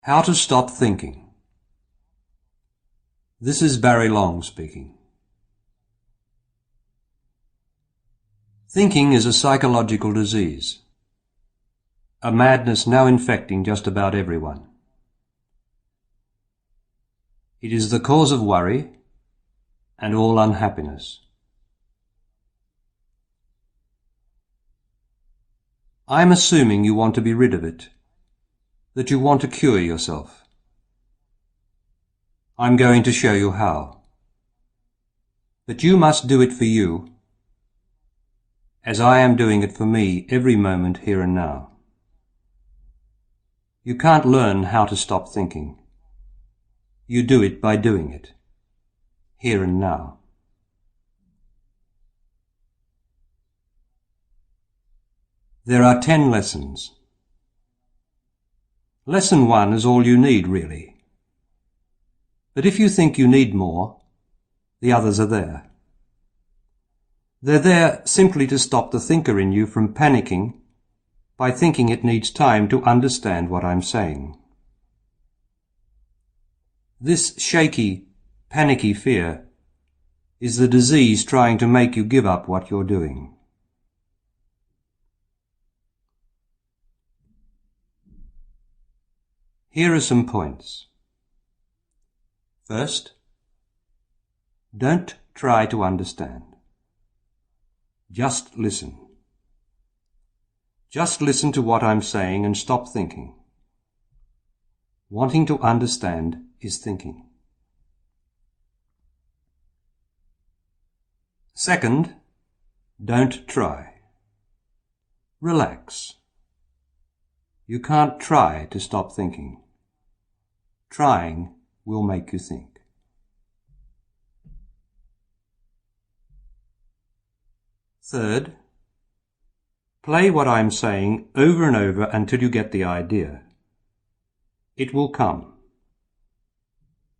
How to stop thinking. This is Barry Long speaking. Thinking is a psychological disease, a madness now infecting just about everyone. It is the cause of worry and all unhappiness. I am assuming you want to be rid of it, that you want to cure yourself. I'm going to show you how. But you must do it for you, as I am doing it for me every moment here and now. You can't learn how to stop thinking. You do it by doing it, here and now. There are 10 lessons. Lesson 1 is all you need, really. But if you think you need more, the others are there. They're there simply to stop the thinker in you from panicking by thinking it needs time to understand what I'm saying. This shaky, panicky fear is the disease trying to make you give up what you're doing. Here are some points. First, don't try to understand. Just listen. Just listen to what I'm saying and stop thinking. Wanting to understand is thinking. Second, don't try. Relax. You can't try to stop thinking. Trying will make you think. Third, play what I'm saying over and over until you get the idea. It will come.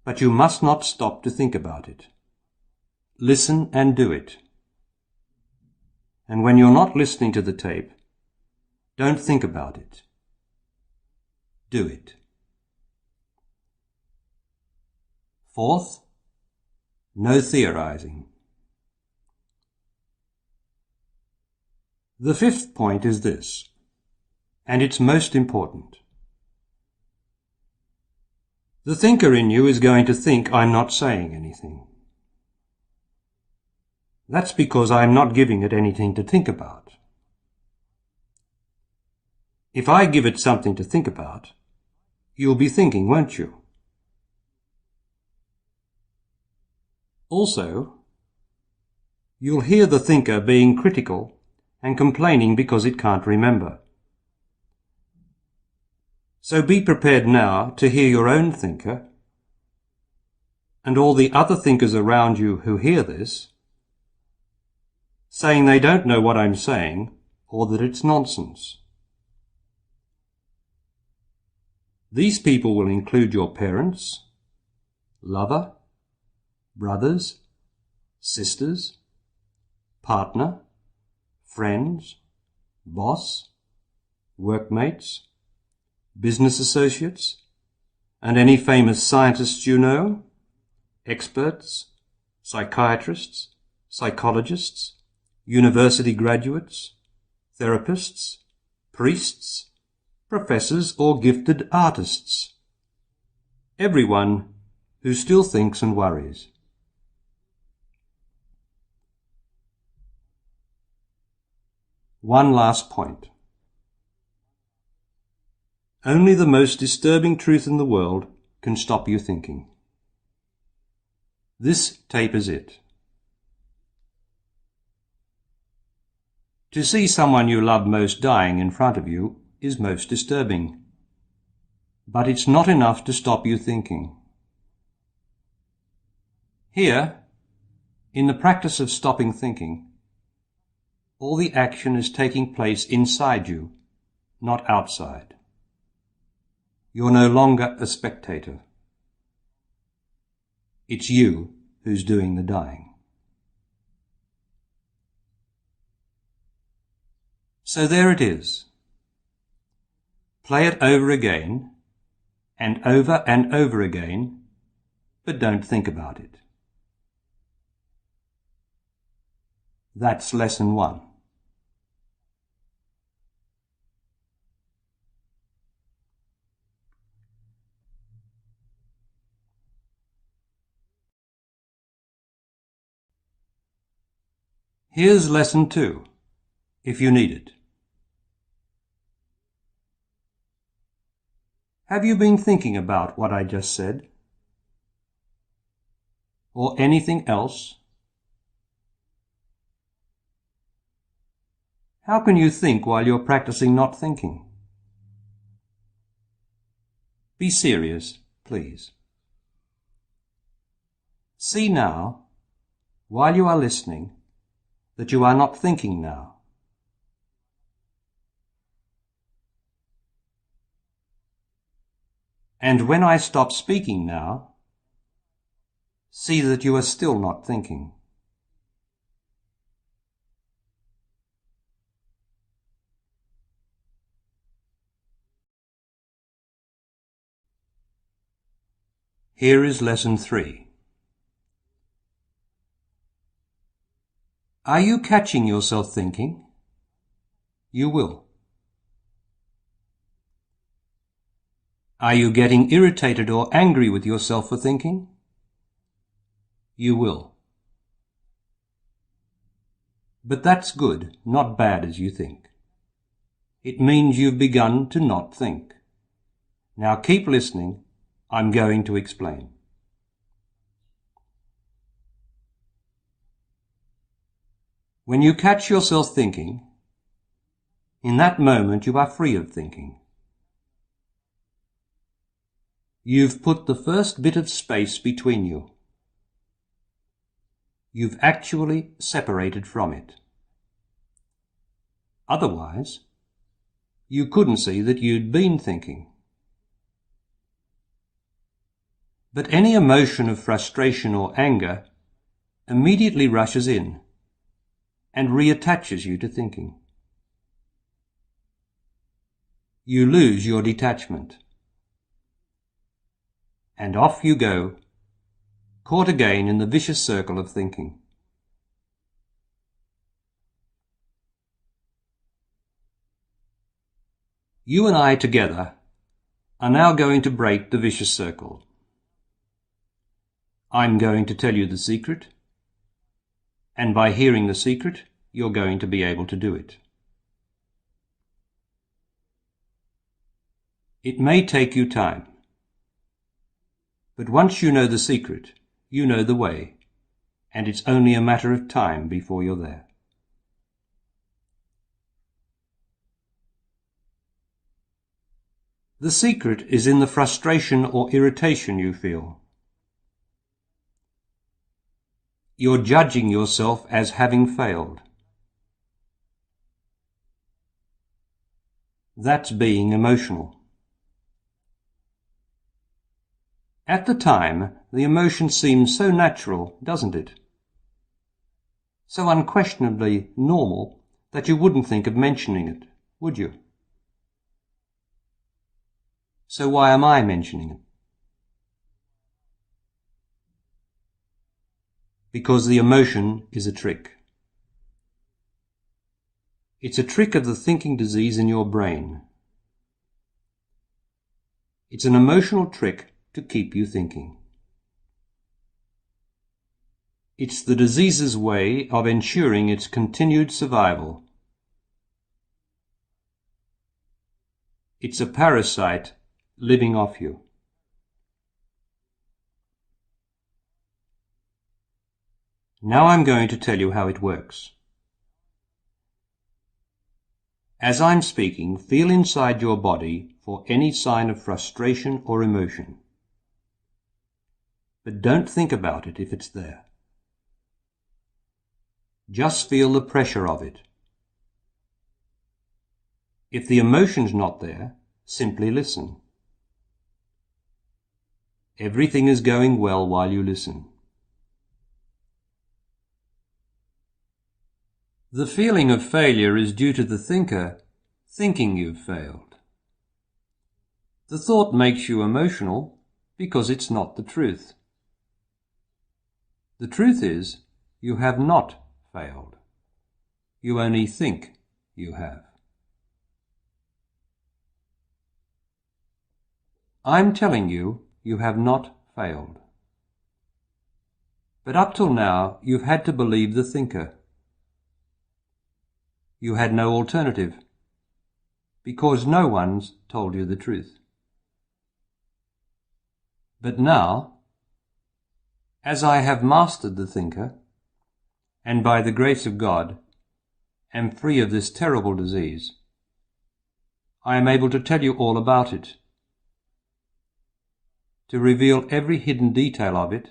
But you must not stop to think about it. Listen and do it. And when you're not listening to the tape, don't think about it. Do it. Fourth, no theorizing. The fifth point is this, and it's most important. The thinker in you is going to think I'm not saying anything. That's because I'm not giving it anything to think about. If I give it something to think about, you'll be thinking, won't you? Also, you'll hear the thinker being critical and complaining because it can't remember. So be prepared now to hear your own thinker and all the other thinkers around you who hear this saying they don't know what I'm saying or that it's nonsense. These people will include your parents, lover, brothers, sisters, partner, friends, boss, workmates, business associates, and any famous scientists you know, experts, psychiatrists, psychologists, university graduates, therapists, priests, professors, or gifted artists. Everyone who still thinks and worries. One last point. Only the most disturbing truth in the world can stop you thinking. This tape is it. To see someone you love most dying in front of you is most disturbing. But it's not enough to stop you thinking. Here, in the practice of stopping thinking, all the action is taking place inside you, not outside. You're no longer a spectator. It's you who's doing the dying. So there it is. Play it over again and over again, but don't think about it. That's lesson 1. Here's lesson 2, if you need it. Have you been thinking about what I just said? Or anything else? How can you think while you're practicing not thinking? Be serious, please. See now, while you are listening, that you are not thinking now. And when I stop speaking now, see that you are still not thinking. Here is lesson 3. Are you catching yourself thinking? You will. Are you getting irritated or angry with yourself for thinking? You will. But that's good, not bad as you think. It means you've begun to not think. Now keep listening. I'm going to explain. When you catch yourself thinking, in that moment you are free of thinking. You've put the first bit of space between you. You've actually separated from it. Otherwise, you couldn't see that you'd been thinking. But any emotion of frustration or anger immediately rushes in and reattaches you to thinking. You lose your detachment. And off you go, caught again in the vicious circle of thinking. You and I together are now going to break the vicious circle. I'm going to tell you the secret, and by hearing the secret, you're going to be able to do it. It may take you time, but once you know the secret, you know the way, and it's only a matter of time before you're there. The secret is in the frustration or irritation you feel. You're judging yourself as having failed. That's being emotional. At the time, the emotion seems so natural, doesn't it? So unquestionably normal that you wouldn't think of mentioning it, would you? So why am I mentioning it? Because the emotion is a trick. It's a trick of the thinking disease in your brain. It's an emotional trick to keep you thinking. It's the disease's way of ensuring its continued survival. It's a parasite living off you. Now I'm going to tell you how it works. As I'm speaking, feel inside your body for any sign of frustration or emotion. But don't think about it if it's there. Just feel the pressure of it. If the emotion's not there, simply listen. Everything is going well while you listen. The feeling of failure is due to the thinker thinking you've failed. The thought makes you emotional because it's not the truth. The truth is, you have not failed. You only think you have. I'm telling you, you have not failed. But up till now, you've had to believe the thinker. You had no alternative, because no one's told you the truth. But now, as I have mastered the thinker, and by the grace of God, am free of this terrible disease, I am able to tell you all about it, to reveal every hidden detail of it,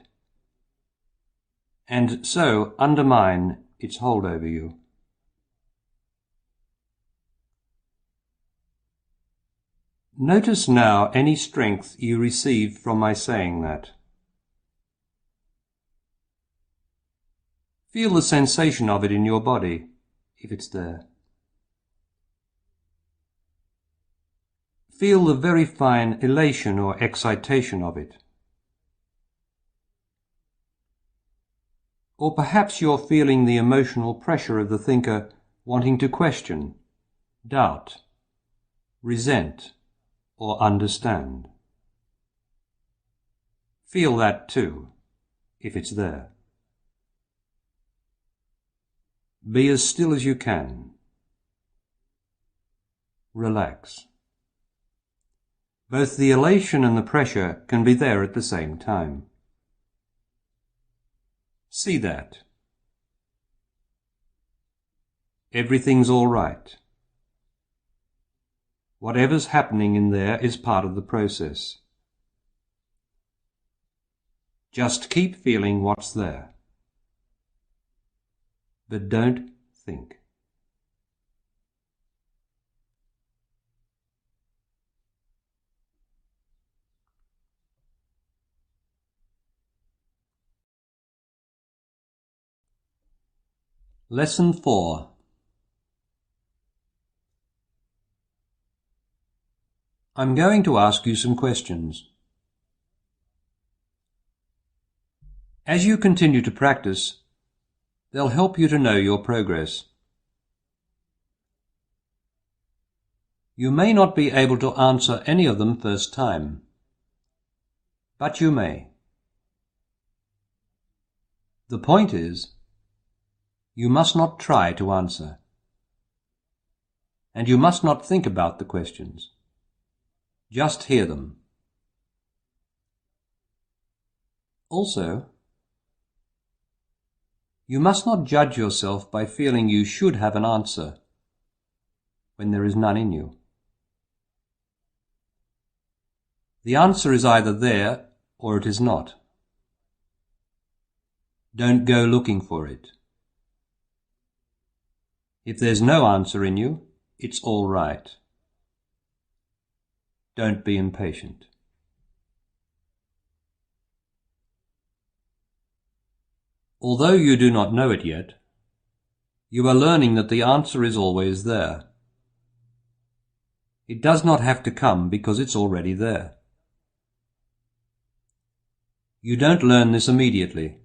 and so undermine its hold over you. Notice now any strength you receive from my saying that. Feel the sensation of it in your body, if it's there. Feel the very fine elation or excitation of it. Or perhaps you're feeling the emotional pressure of the thinker wanting to question, doubt, resent, or understand. Feel that too, if it's there. Be as still as you can. Relax. Both the elation and the pressure can be there at the same time. See that. Everything's all right. Whatever's happening in there is part of the process. Just keep feeling what's there. But don't think. Lesson 4. I'm going to ask you some questions. As you continue to practice, they'll help you to know your progress. You may not be able to answer any of them first time, but you may. The point is, you must not try to answer, and you must not think about the questions. Just hear them. Also, you must not judge yourself by feeling you should have an answer when there is none in you. The answer is either there or it is not. Don't go looking for it. If there's no answer in you, it's all right. Don't be impatient. Although you do not know it yet, you are learning that the answer is always there. It does not have to come because it's already there. You don't learn this immediately.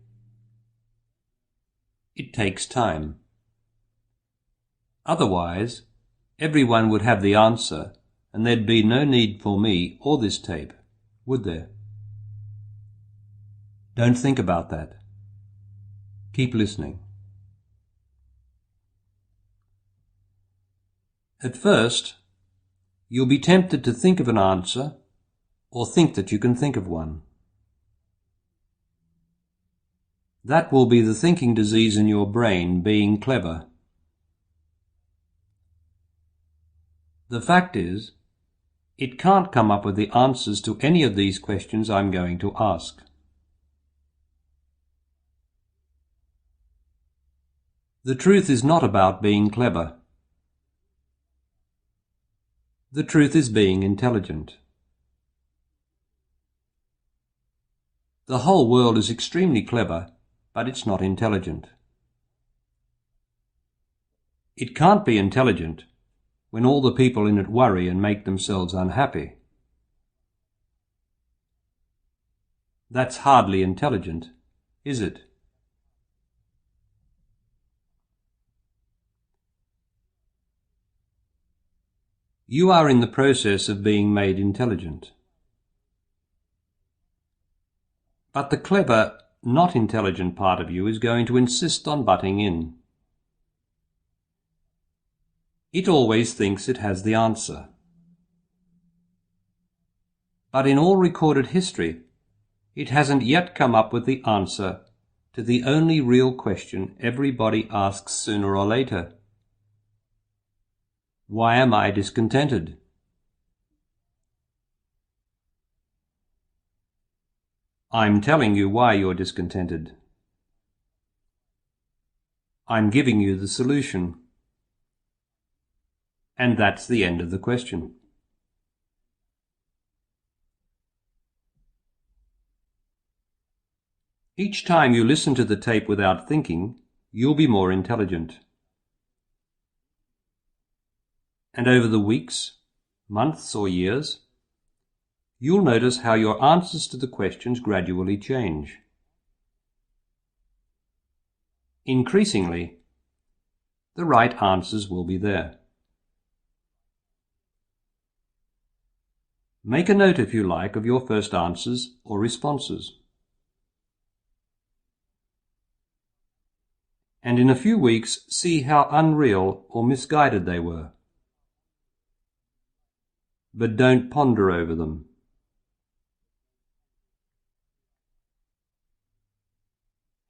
It takes time. Otherwise, everyone would have the answer and there'd be no need for me or this tape, would there? Don't think about that. Keep listening. At first, you'll be tempted to think of an answer or think that you can think of one. That will be the thinking disease in your brain being clever. The fact is, it can't come up with the answers to any of these questions I'm going to ask. The truth is not about being clever. The truth is being intelligent. The whole world is extremely clever, but it's not intelligent. It can't be intelligent when all the people in it worry and make themselves unhappy. That's hardly intelligent, is it? You are in the process of being made intelligent. But the clever, not intelligent part of you is going to insist on butting in. It always thinks it has the answer. But in all recorded history, it hasn't yet come up with the answer to the only real question everybody asks sooner or later. Why am I discontented? I'm telling you why you're discontented. I'm giving you the solution. And that's the end of the question. Each time you listen to the tape without thinking, you'll be more intelligent. And over the weeks, months or years, you'll notice how your answers to the questions gradually change. Increasingly, the right answers will be there. Make a note, if you like, of your first answers or responses. And in a few weeks, see how unreal or misguided they were. But don't ponder over them.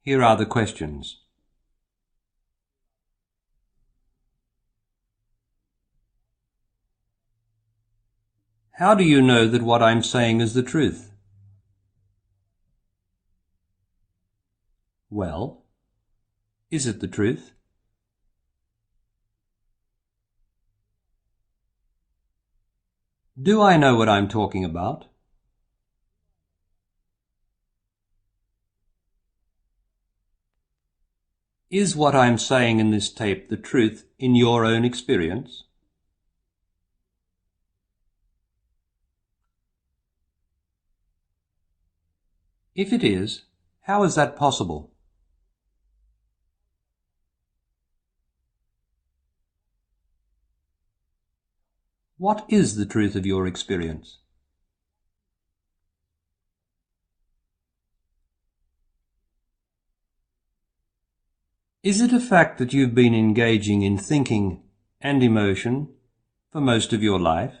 Here are the questions. How do you know that what I'm saying is the truth? Well, is it the truth? Do I know what I'm talking about? Is what I'm saying in this tape the truth in your own experience? If it is, how is that possible? What is the truth of your experience? Is it a fact that you've been engaging in thinking and emotion for most of your life?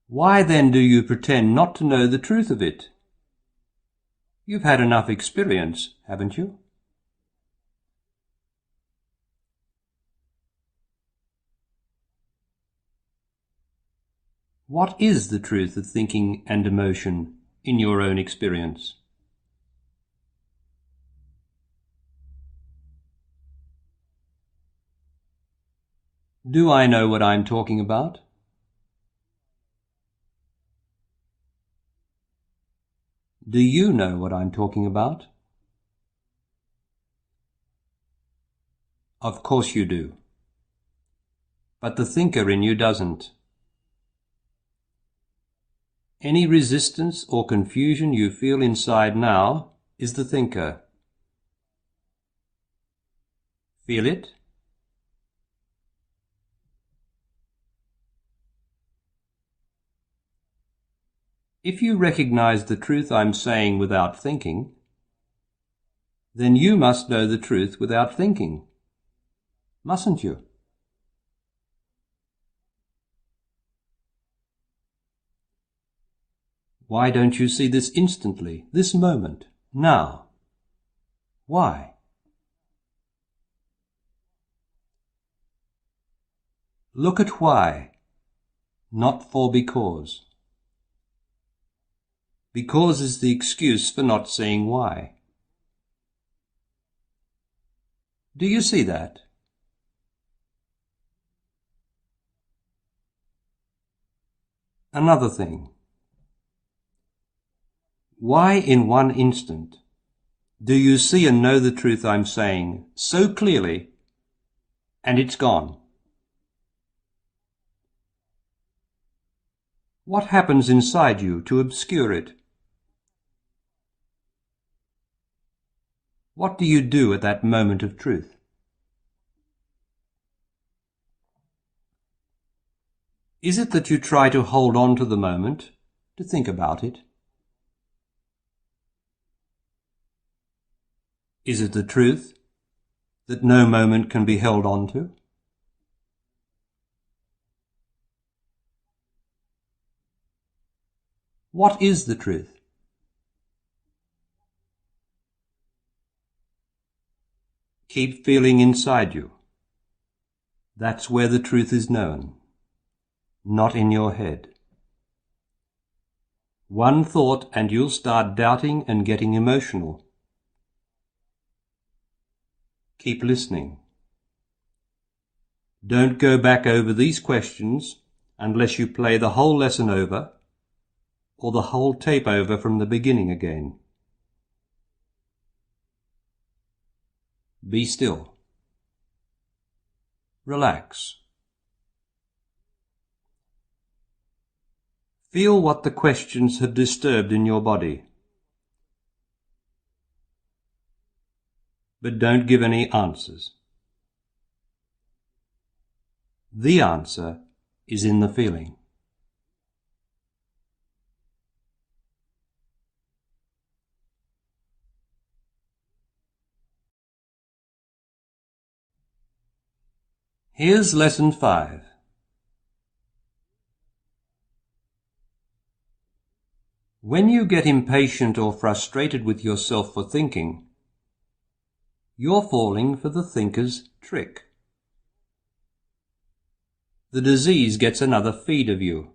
Why then do you pretend not to know the truth of it? You've had enough experience, haven't you? What is the truth of thinking and emotion in your own experience? Do I know what I'm talking about? Do you know what I'm talking about? Of course you do. But the thinker in you doesn't. Any resistance or confusion you feel inside now is the thinker. Feel it? If you recognize the truth I'm saying without thinking, then you must know the truth without thinking, mustn't you? Why don't you see this instantly, this moment, now? Why? Look at why, not for because. Because is the excuse for not seeing why. Do you see that? Another thing. Why in one instant do you see and know the truth I'm saying so clearly and it's gone? What happens inside you to obscure it? What do you do at that moment of truth? Is it that you try to hold on to the moment, to think about it? Is it the truth that no moment can be held on to? What is the truth? Keep feeling inside you. That's where the truth is known, not in your head. One thought and you'll start doubting and getting emotional. Keep listening. Don't go back over these questions unless you play the whole lesson over or the whole tape over from the beginning again. Be still. Relax. Feel what the questions have disturbed in your body. But don't give any answers. The answer is in the feeling. Here's Lesson 5. When you get impatient or frustrated with yourself for thinking, you're falling for the thinker's trick. The disease gets another feed of you.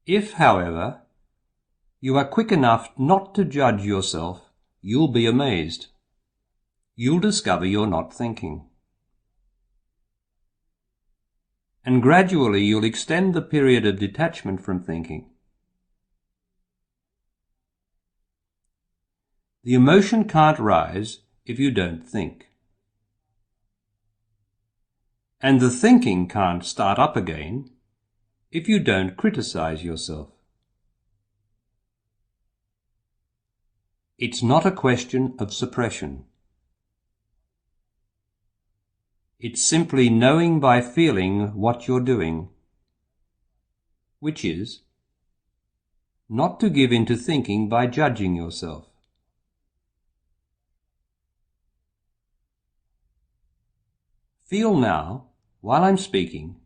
If, however, you are quick enough not to judge yourself, you'll be amazed. You'll discover you're not thinking. And gradually you'll extend the period of detachment from thinking. The emotion can't rise if you don't think. And the thinking can't start up again if you don't criticize yourself. It's not a question of suppression. It's simply knowing by feeling what you're doing, which is not to give in to thinking by judging yourself. Feel now, while I'm speaking,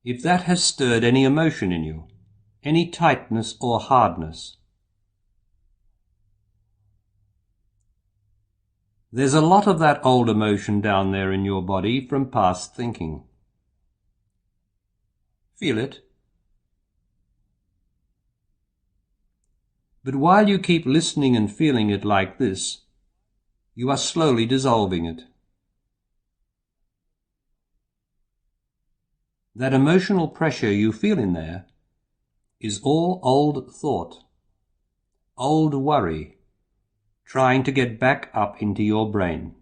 if that has stirred any emotion in you, any tightness or hardness. There's a lot of that old emotion down there in your body from past thinking. Feel it. But while you keep listening and feeling it like this, you are slowly dissolving it. That emotional pressure you feel in there is all old thought, old worry, trying to get back up into your brain.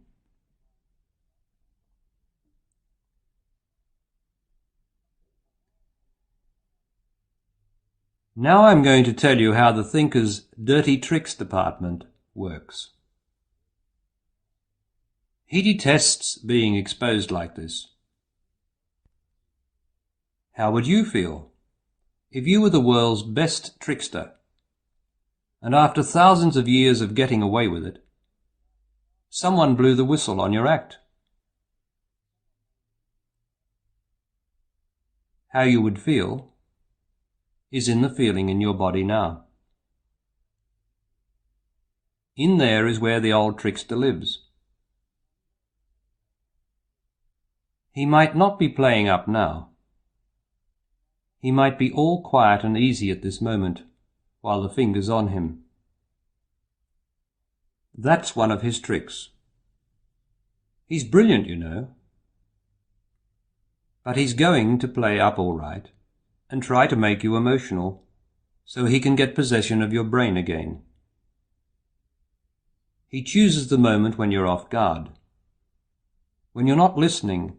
Now I'm going to tell you how the thinker's dirty tricks department works. He detests being exposed like this. How would you feel if you were the world's best trickster, and after thousands of years of getting away with it, someone blew the whistle on your act? How you would feel is in the feeling in your body now. In there is where the old trickster lives. He might not be playing up now. He might be all quiet and easy at this moment, while the finger's on him. That's one of his tricks. He's brilliant, you know. But he's going to play up all right and try to make you emotional so he can get possession of your brain again. He chooses the moment when you're off guard, when you're not listening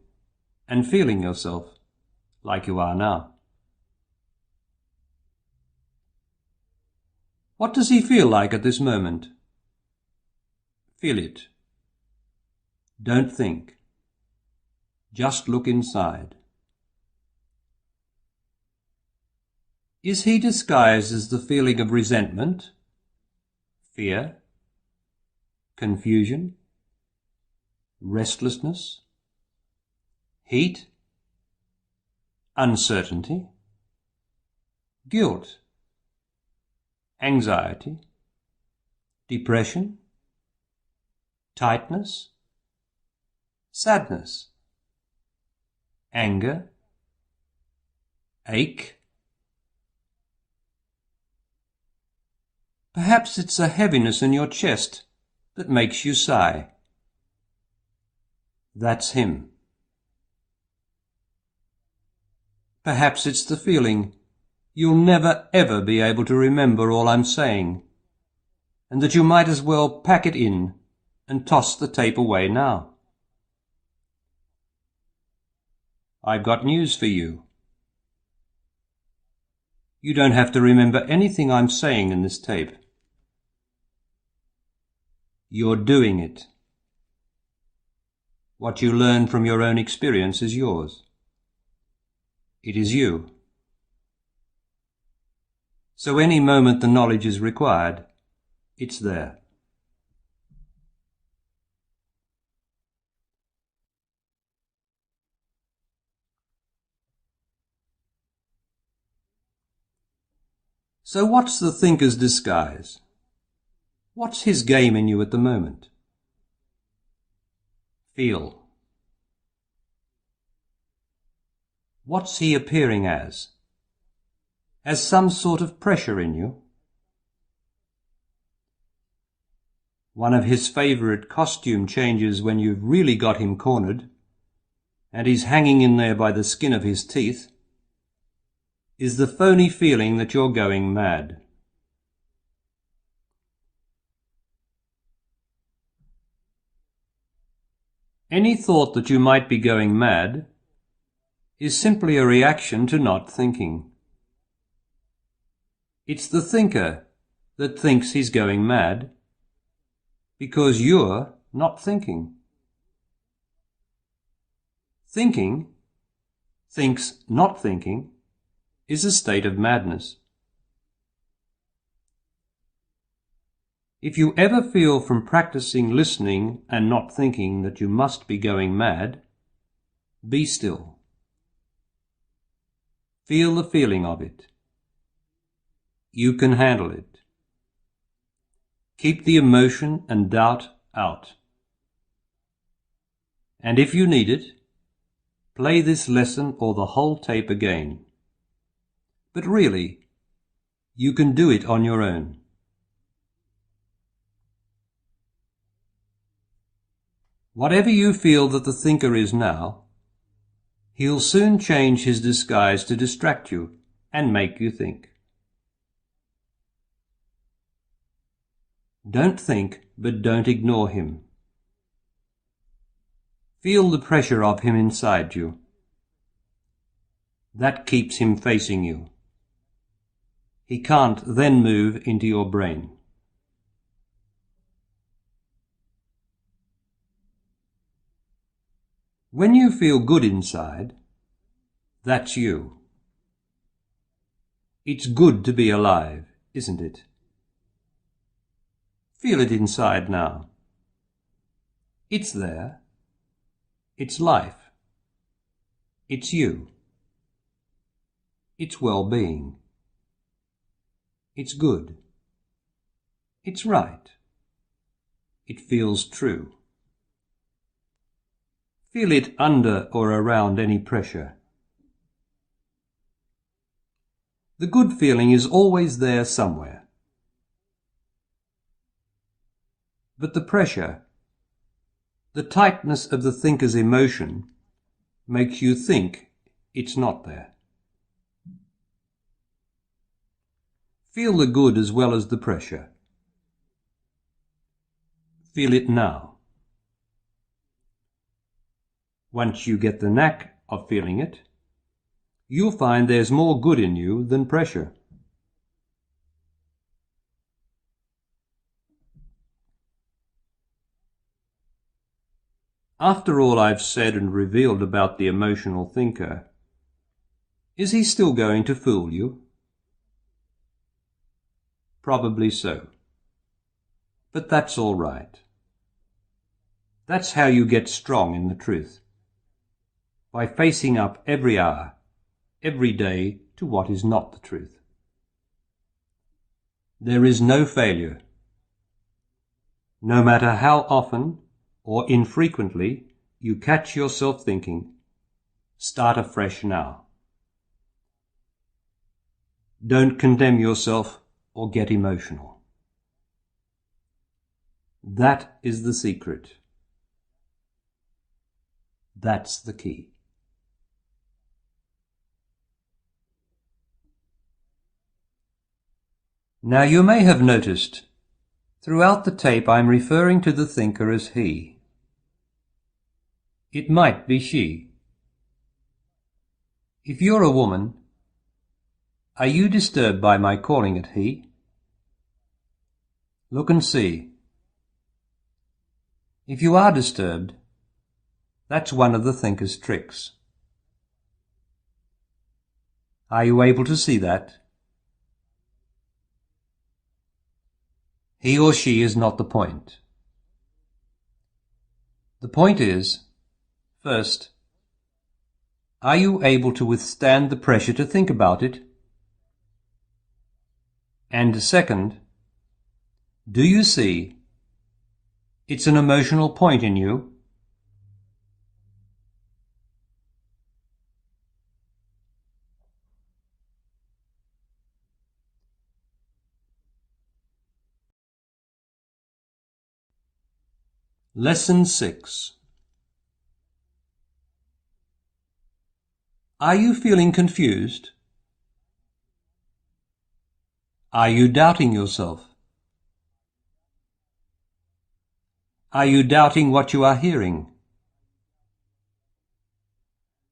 and feeling yourself like you are now. What does he feel like at this moment? Feel it. Don't think. Just look inside. Is he disguised as the feeling of resentment, fear, confusion, restlessness, heat, uncertainty, guilt, anxiety, depression, tightness, sadness, anger, ache? Perhaps it's a heaviness in your chest that makes you sigh. That's him. Perhaps it's the feeling you'll never ever be able to remember all I'm saying, and that you might as well pack it in and toss the tape away now. I've got news for you. You don't have to remember anything I'm saying in this tape. You're doing it. What you learn from your own experience is yours. It is you. So any moment the knowledge is required, it's there. So what's the thinker's disguise? What's his game in you at the moment? Feel. What's he appearing as? As some sort of pressure in you? One of his favourite costume changes when you've really got him cornered, and he's hanging in there by the skin of his teeth, is the phony feeling that you're going mad. Any thought that you might be going mad is simply a reaction to not thinking. It's the thinker that thinks he's going mad because you're not thinking. Thinking, thinks not thinking, is a state of madness. If you ever feel from practicing listening and not thinking that you must be going mad, be still. Feel the feeling of it. You can handle it. Keep the emotion and doubt out. And if you need it, play this lesson or the whole tape again. But really, you can do it on your own. Whatever you feel that the thinker is now, he'll soon change his disguise to distract you and make you think. Don't think, but don't ignore him. Feel the pressure of him inside you. That keeps him facing you. He can't then move into your brain. When you feel good inside, that's you. It's good to be alive, isn't it? Feel it inside now. It's there. It's life. It's you. It's well-being. It's good. It's right. It feels true. Feel it under or around any pressure. The good feeling is always there somewhere. But the pressure, the tightness of the thinker's emotion, makes you think it's not there. Feel the good as well as the pressure. Feel it now. Once you get the knack of feeling it, you'll find there's more good in you than pressure. After all I've said and revealed about the emotional thinker, is he still going to fool you? Probably so. But that's all right. That's how you get strong in the truth. By facing up every hour, every day to what is not the truth. There is no failure. No matter how often or infrequently you catch yourself thinking, start afresh now. Don't condemn yourself or get emotional. That is the secret. That's the key. Now you may have noticed, throughout the tape I'm referring to the thinker as he. It might be she. If you're a woman, are you disturbed by my calling it he? Look and see. If you are disturbed, that's one of the thinker's tricks. Are you able to see that? He or she is not the point. The point is, first, are you able to withstand the pressure to think about it? And second, do you see it's an emotional point in you? Lesson 6. Are you feeling confused? Are you doubting yourself? Are you doubting what you are hearing?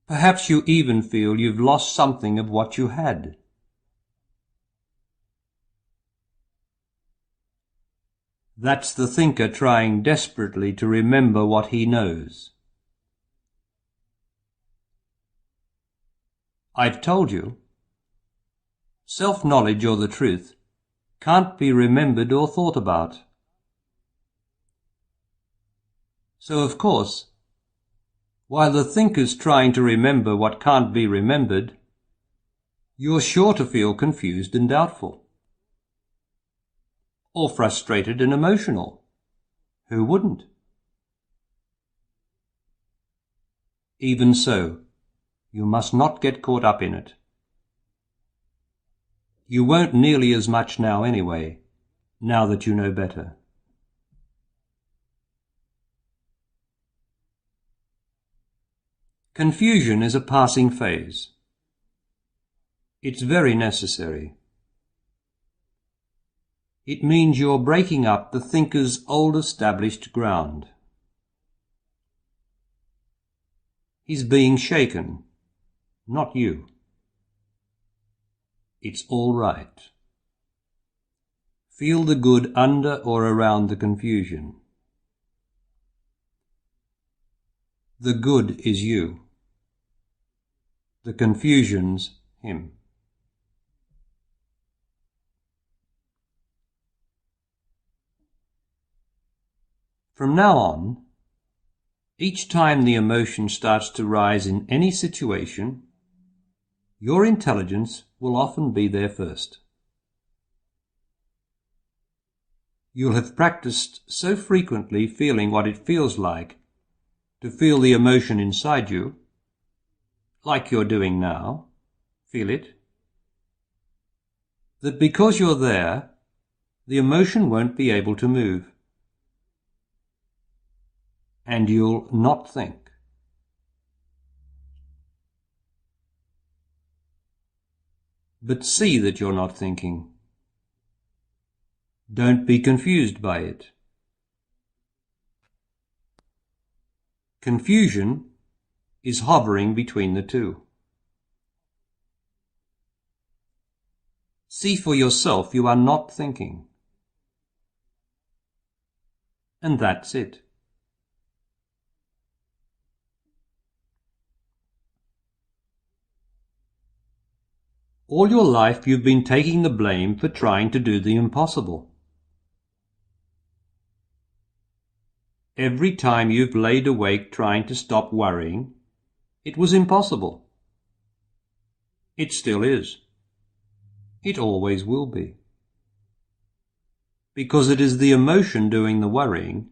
Perhaps you even feel you've lost something of what you had. That's the thinker trying desperately to remember what he knows. I've told you, self-knowledge or the truth can't be remembered or thought about. So, of course, while the thinker's trying to remember what can't be remembered, you're sure to feel confused and doubtful. Or frustrated and emotional. Who wouldn't? Even so, you must not get caught up in it. You won't nearly as much now anyway, now that you know better. Confusion is a passing phase. It's very necessary. It means you're breaking up the thinker's old established ground. He's being shaken, not you. It's all right. Feel the good under or around the confusion. The good is you. The confusion's him. From now on, each time the emotion starts to rise in any situation, your intelligence will often be there first. You'll have practiced so frequently feeling what it feels like to feel the emotion inside you, like you're doing now, feel it, that because you're there, the emotion won't be able to move. And you'll not think. But see that you're not thinking. Don't be confused by it. Confusion is hovering between the two. See for yourself you are not thinking. And that's it. All your life you've been taking the blame for trying to do the impossible. Every time you've laid awake trying to stop worrying, it was impossible. It still is. It always will be. Because it is the emotion doing the worrying,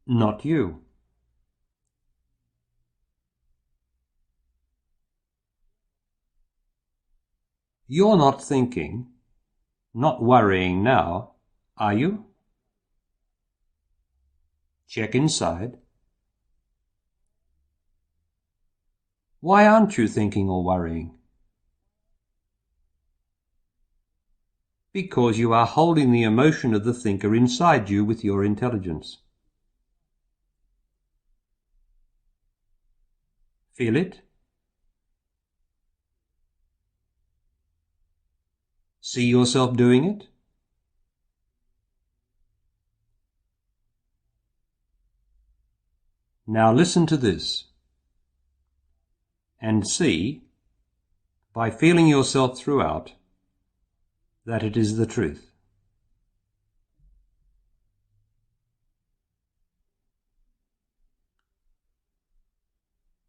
not you. You're not thinking, not worrying now, are you? Check inside. Why aren't you thinking or worrying? Because you are holding the emotion of the thinker inside you with your intelligence. Feel it? See yourself doing it? Now listen to this, and see, by feeling yourself throughout, that it is the truth.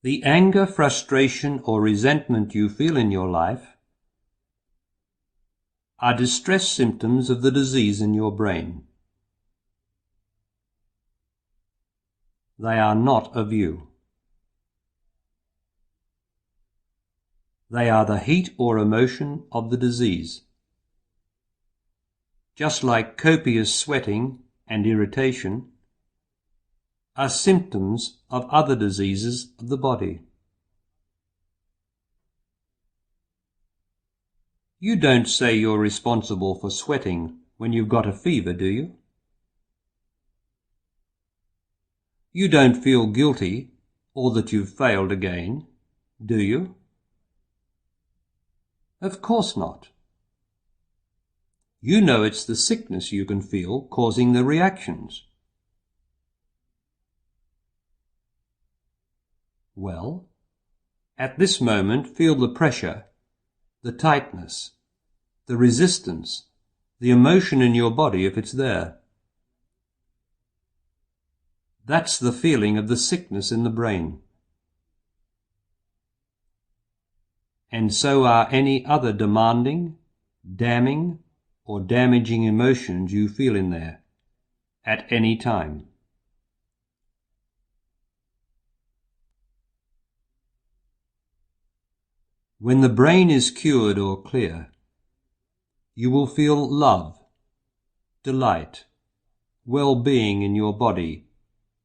The anger, frustration, or resentment you feel in your life are distress symptoms of the disease in your brain. They are not of you. They are the heat or emotion of the disease. Just like copious sweating and irritation are symptoms of other diseases of the body. You don't say you're responsible for sweating when you've got a fever, do you? You don't feel guilty or that you've failed again, do you? Of course not. You know it's the sickness you can feel causing the reactions. Well, at this moment feel the pressure, the tightness, the resistance, the emotion in your body if it's there. That's the feeling of the sickness in the brain. And so are any other demanding, damning, or damaging emotions you feel in there, at any time. When the brain is cured or clear, you will feel love, delight, well-being in your body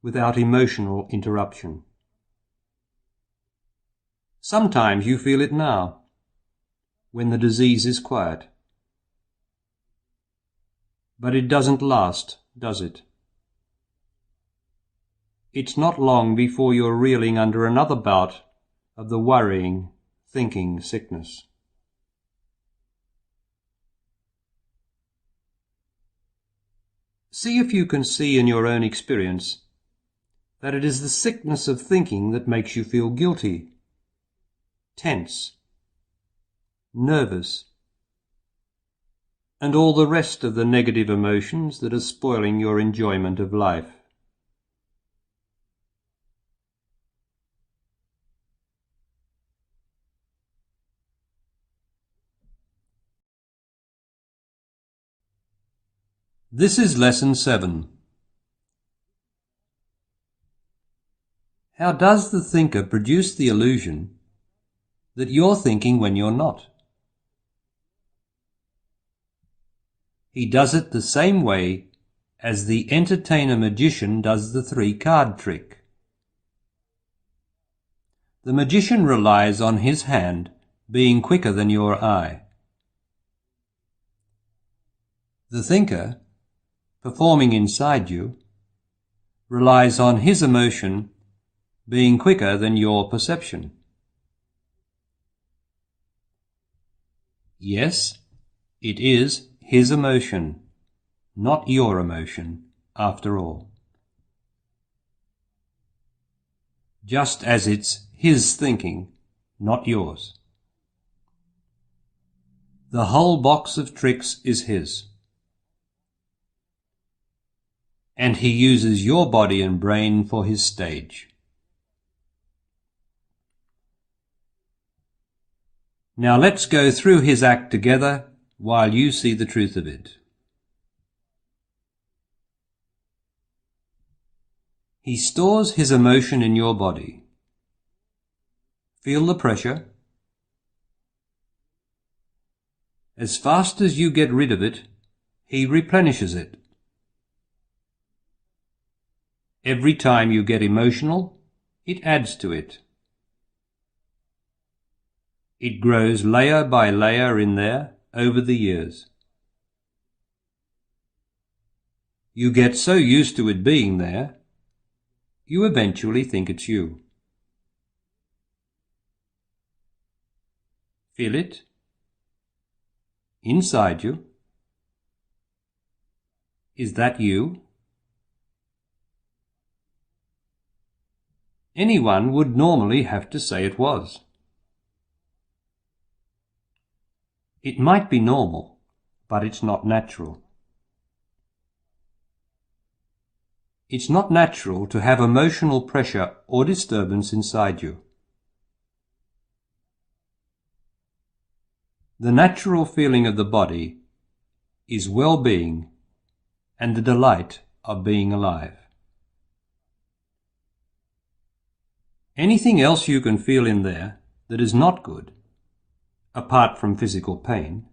without emotional interruption. Sometimes you feel it now, when the disease is quiet. But it doesn't last, does it? It's not long before you're reeling under another bout of the worrying, thinking sickness. See if you can see in your own experience that it is the sickness of thinking that makes you feel guilty, tense, nervous, and all the rest of the negative emotions that are spoiling your enjoyment of life. This is Lesson 7. How does the thinker produce the illusion that you're thinking when you're not? He does it the same way as the entertainer magician does the 3-card trick. The magician relies on his hand being quicker than your eye. The thinker, performing inside you, relies on his emotion being quicker than your perception. Yes, it is his emotion, not your emotion, after all. Just as it's his thinking, not yours. The whole box of tricks is his. And he uses your body and brain for his stage. Now let's go through his act together while you see the truth of it. He stores his emotion in your body. Feel the pressure. As fast as you get rid of it, he replenishes it. Every time you get emotional, it adds to it. It grows layer by layer in there over the years. You get so used to it being there, you eventually think it's you. Feel it? Inside you? Is that you? Anyone would normally have to say it was. It might be normal, but it's not natural. It's not natural to have emotional pressure or disturbance inside you. The natural feeling of the body is well-being and the delight of being alive. Anything else you can feel in there that is not good, apart from physical pain,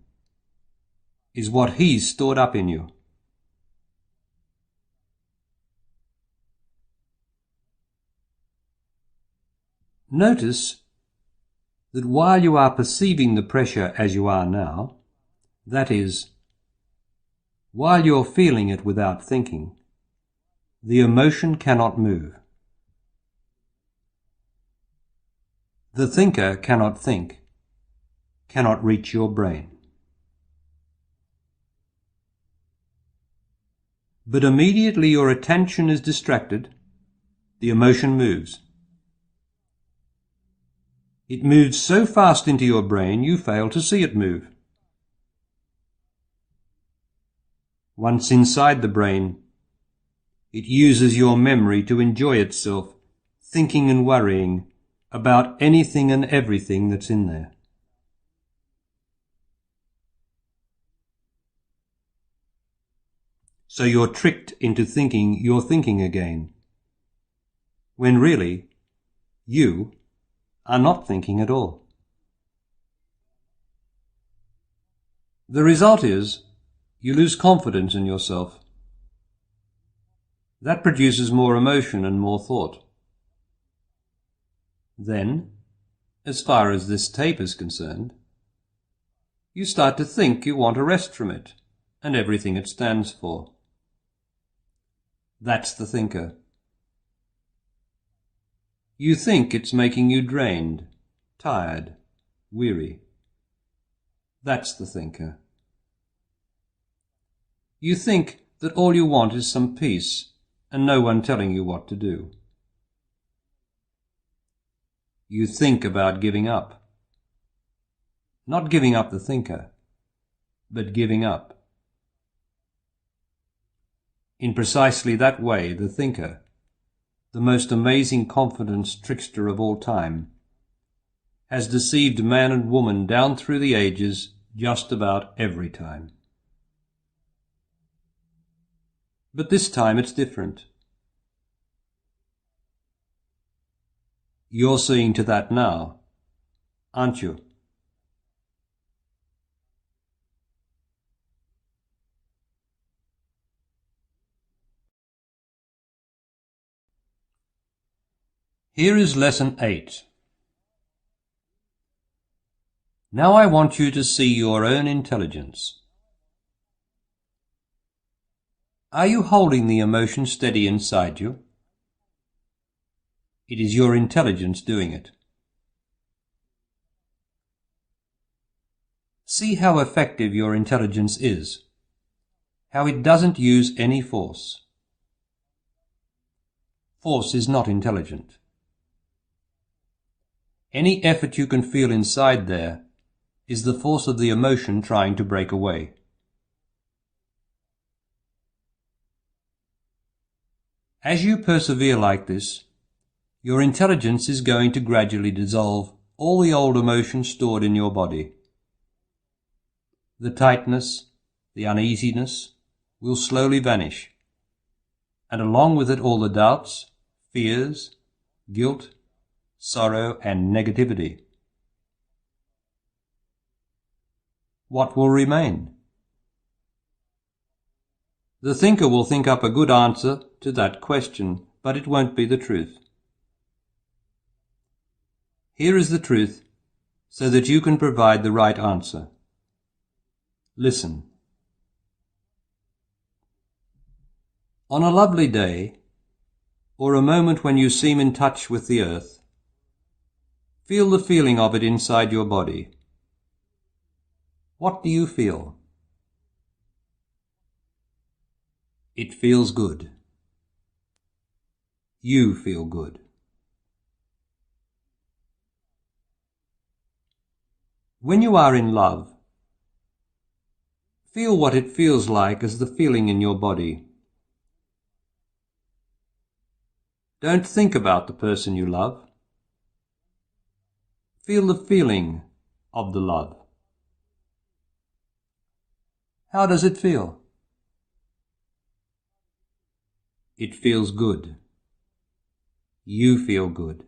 is what he's stored up in you. Notice that while you are perceiving the pressure as you are now, that is, while you're feeling it without thinking, the emotion cannot move. The thinker cannot think, cannot reach your brain. But immediately your attention is distracted, the emotion moves. It moves so fast into your brain you fail to see it move. Once inside the brain, it uses your memory to enjoy itself, thinking and worrying about anything and everything that's in there. So you're tricked into thinking you're thinking again, when really, you are not thinking at all. The result is you lose confidence in yourself. That produces more emotion and more thought. Then, as far as this tape is concerned, you start to think you want a rest from it and everything it stands for. That's the thinker. You think it's making you drained, tired, weary. That's the thinker. You think that all you want is some peace and no one telling you what to do. You think about giving up. Not giving up the thinker, but giving up. In precisely that way, the thinker, the most amazing confidence trickster of all time, has deceived man and woman down through the ages just about every time. But this time it's different. You're seeing to that now, aren't you? Here is Lesson 8. Now I want you to see your own intelligence. Are you holding the emotion steady inside you? It is your intelligence doing it. See how effective your intelligence is, how it doesn't use any force. Force is not intelligent. Any effort you can feel inside there is the force of the emotion trying to break away. As you persevere like this, your intelligence is going to gradually dissolve all the old emotions stored in your body. The tightness, the uneasiness will slowly vanish, and along with it all the doubts, fears, guilt, sorrow, and negativity. What will remain? The thinker will think up a good answer to that question, but it won't be the truth. Here is the truth, so that you can provide the right answer. Listen. On a lovely day, or a moment when you seem in touch with the earth, feel the feeling of it inside your body. What do you feel? It feels good. You feel good. When you are in love, feel what it feels like as the feeling in your body. Don't think about the person you love. Feel the feeling of the love. How does it feel? It feels good. You feel good.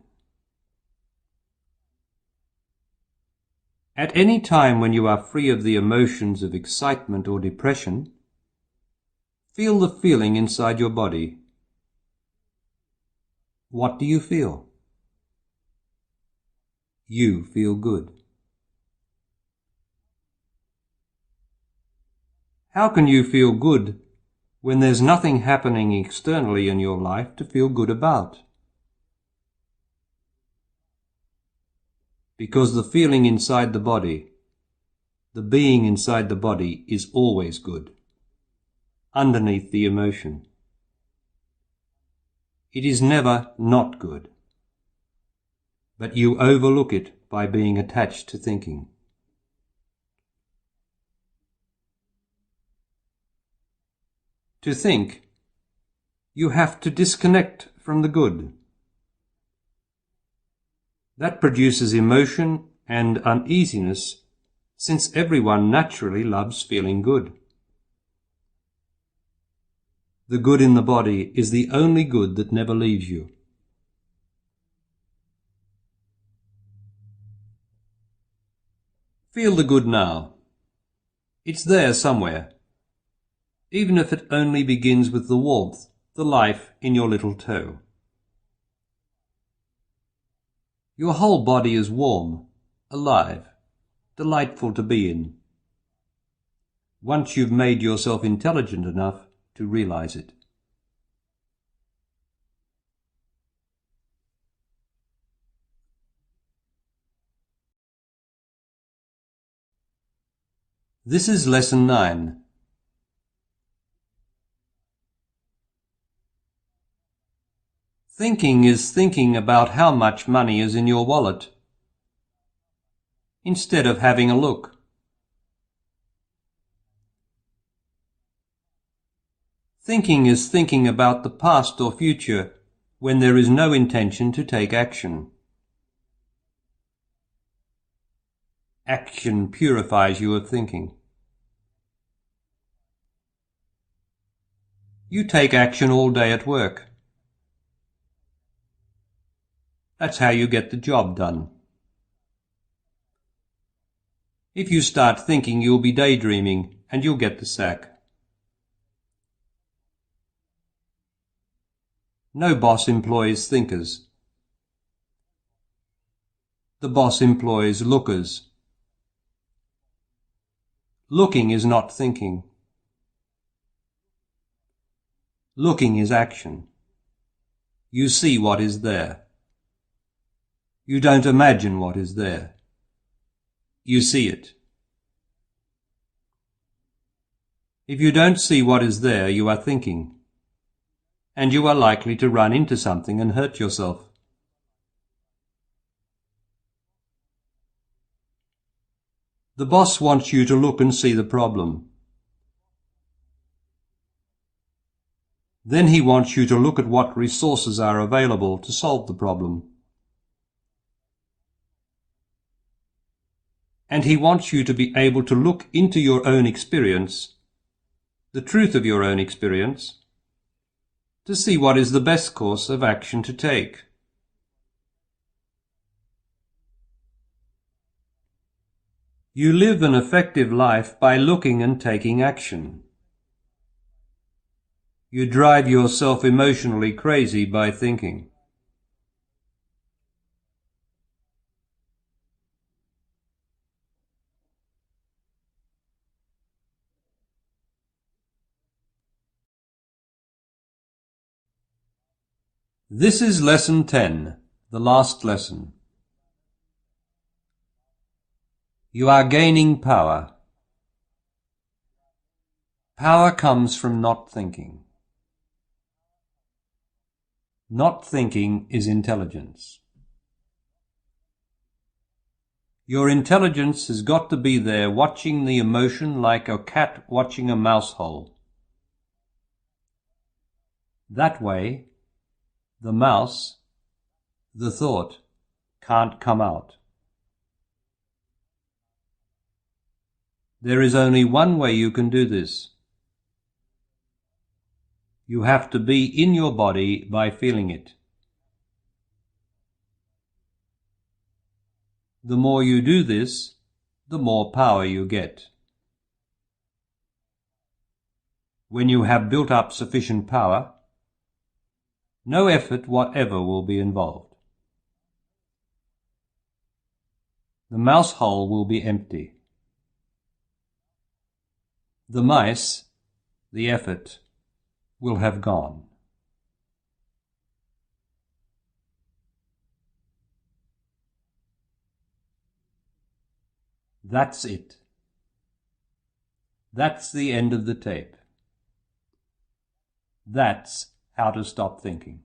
At any time when you are free of the emotions of excitement or depression, feel the feeling inside your body. What do you feel? You feel good. How can you feel good when there's nothing happening externally in your life to feel good about? Because the feeling inside the body, the being inside the body, is always good, underneath the emotion. It is never not good, but you overlook it by being attached to thinking. To think, you have to disconnect from the good. That produces emotion and uneasiness, since everyone naturally loves feeling good. The good in the body is the only good that never leaves you. Feel the good now. It's there somewhere, even if it only begins with the warmth, the life in your little toe. Your whole body is warm, alive, delightful to be in, once you've made yourself intelligent enough to realize it. This is Lesson 9. Thinking is thinking about how much money is in your wallet, instead of having a look. Thinking is thinking about the past or future when there is no intention to take action. Action purifies you of thinking. You take action all day at work. That's how you get the job done. If you start thinking, you'll be daydreaming and you'll get the sack. No boss employs thinkers. The boss employs lookers. Looking is not thinking. Looking is action. You see what is there. You don't imagine what is there. You see it. If you don't see what is there, you are thinking, and you are likely to run into something and hurt yourself. The boss wants you to look and see the problem. Then he wants you to look at what resources are available to solve the problem. And he wants you to be able to look into your own experience, the truth of your own experience, to see what is the best course of action to take. You live an effective life by looking and taking action. You drive yourself emotionally crazy by thinking. This is Lesson 10, the last lesson. You are gaining power. Power comes from not thinking. Not thinking is intelligence. Your intelligence has got to be there watching the emotion like a cat watching a mouse hole. That way, the mouse, the thought, can't come out. There is only one way you can do this. You have to be in your body by feeling it. The more you do this, the more power you get. When you have built up sufficient power, no effort whatever will be involved. The mouse hole will be empty. The mice, the effort, will have gone. That's it. That's the end of the tape. That's how to stop thinking.